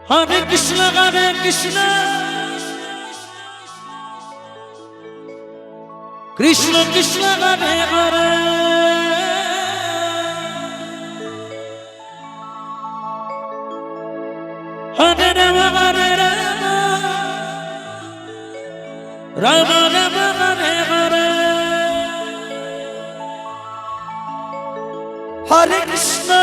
Hare Krishna Krishna Krishna Hare Hare Hare Rama Rama Rama Hare Hare Hare Krishna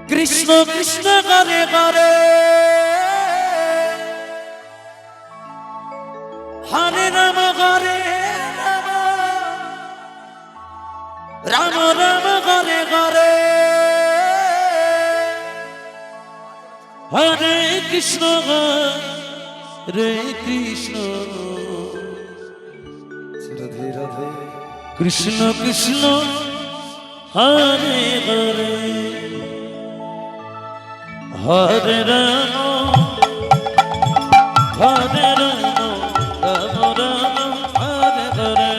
Krishna Krishna Hare Hare Hare Rama Rama Rama Hare Hare Hare Krishna Radhe Radhe Krishna Krishna Hare Hare Hare Rama Rama Rama Hare Hare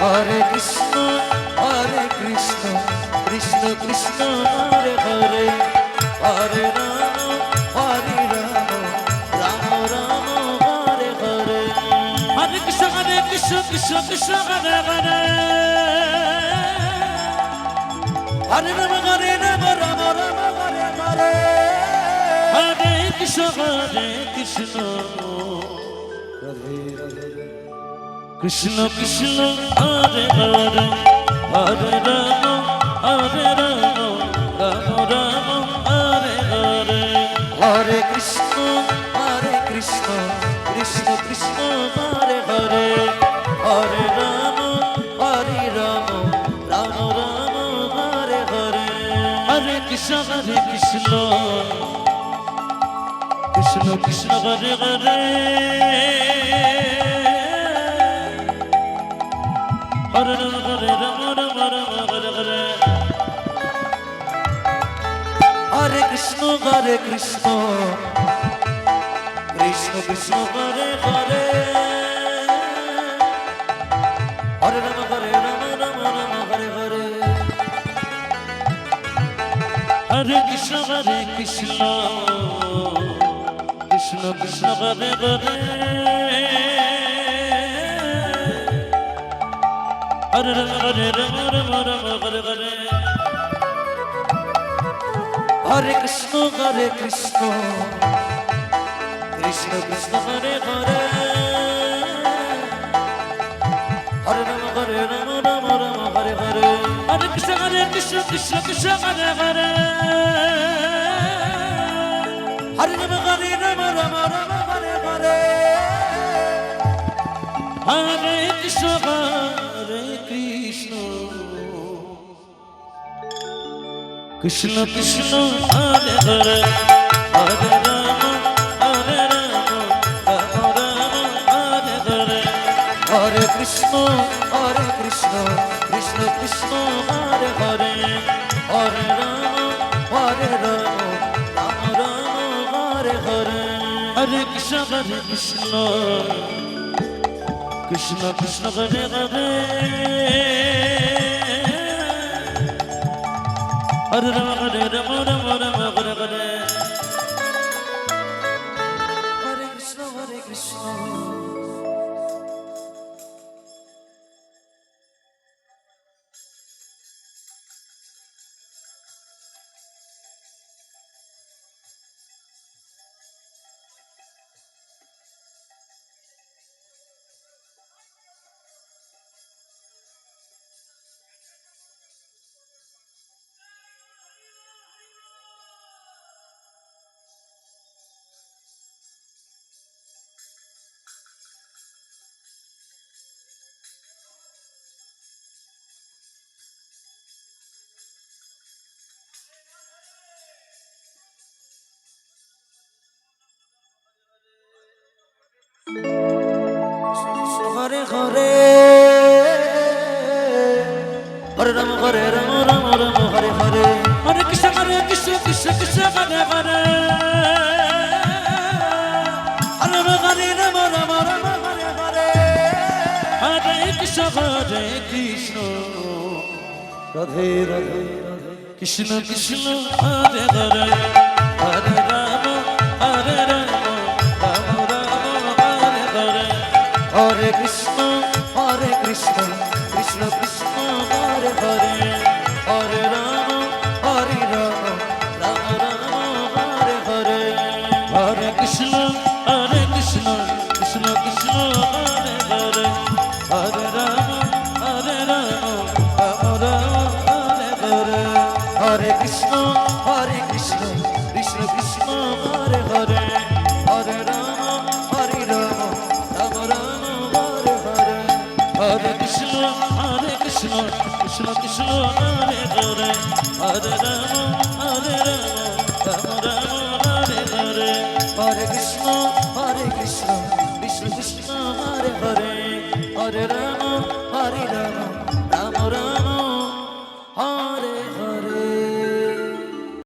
Hare Krishna Krishna Krishna Hare Hare Hare Rama Rama Rama Hare Hare Hare Krishna Krishna Hare Hare Hare Rama Rama Hare Hare Hare Krishna Radhe Radhe Krishna Krishna Hare Hare Hare Rama Rama Rama Hare Hare Hare Krishna Krishna Krishna Hare Hare Hare Rama Rama Rama Hare Hare Hare Krishna Krishna Krishna Hare Hare Hare Rama Rama Hare Hare Hare Krishna Krishna Krishna Hare Hare Hare Rama Rama Hare Hare Hare Krishna Krishna Hare Hare Hare Rama Hare Hare Hare Krishna Krishna Hare Hare Hare Rama Hare Hare Hare Krishna Krishna Hare Hare Hare Rama Hare Hare Hare Krishna Krishna Krishna Hare Hare Hare Rama Rama Hare Hare Hare Krishna Krishna Hare Hare Hare Rama Rama Hare Hare Hare Krishna Krishna Hare Hare Hare Rama Hare Hare Hare Krishna Hare Hare Hare Rama Rama Hare Hare Hare Krishna Krishna Hare Hare Hare Rama Rama Hare Hare Hare Krishna Radhe Radhe Krishna Krishna Hare Hare Hare Ram Hare Ram Ram Ram Hare Hare Hare Krishna Krishna Krishna Hare Hare Hare Ram Ram Ram Hare Hare Hare Krishna Krishna Krishna Hare Hare Hare Ram Ram Ram Hare Hare Hare Krishna Krishna Krishna Hare Hare Hare Ram Ram Ram Hare Hare Hare Krishna Krishna Krishna Hare Hare Hare Ram Ram Ram Hare Hare Hare Krishna Krishna Krishna Hare Hare Hare Ram